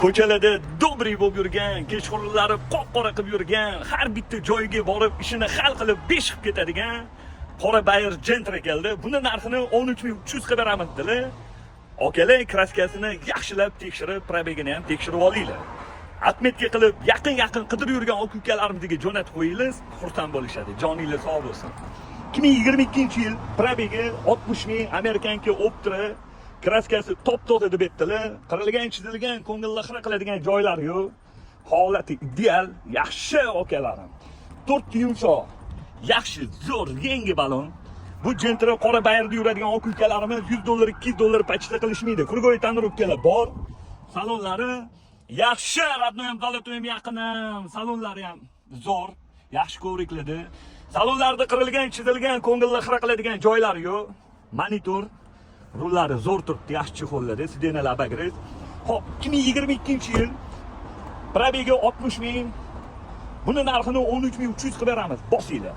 ko'chalarda dobri bo'lib yurgan, kechqurunlari qop-qora qilib yurgan, har bitta joyga borib ishini hal qilib beshib ketadigan qora bayir Gentra keldi. Buni narxini 13300 ga beraman dedilar. Akalar kraskasini yaxshilab tekshirib, probegini ham tekshirib olinglar. Atmetga qilib yaqin qidirib yurgan aka-ukalarimizga jo'natib qo'yinglar, xursand bo'lishadi. Joningiz sog' bo'lsin. 2022-yil probegi 60 ming, Amerikanka Optra kraskasi top-toza deb aytdilar. Qirilgan, chizilgan, ko'ngilni xira qiladigan joylari yo'q. Holati ideal, yaxshi akalarim. 4 yumshoq, yaxshi, zo'r, yangi balon. Bu Gentra qora bayirda yuradigan aka-ukalarimiz $100, $200 pachta qilishmaydi. Kurgoy tonirovkalar bor. Salonlari yaxshi, radnoy ham, zalotoy ham yaqinim. Salonlari ham zo'r, yaxshi ko'rikladi. Salonlarda qirilgan, chizilgan, ko'ngilni xira qiladigan joylari yo'q. Monitor, rullari zo'r turibdi, yaxshi chexolladi, sidenalar bagres. Hop, 2022-yil probegi 60 ming. Buni narxini 13300 qilib beramiz. Bosinglar.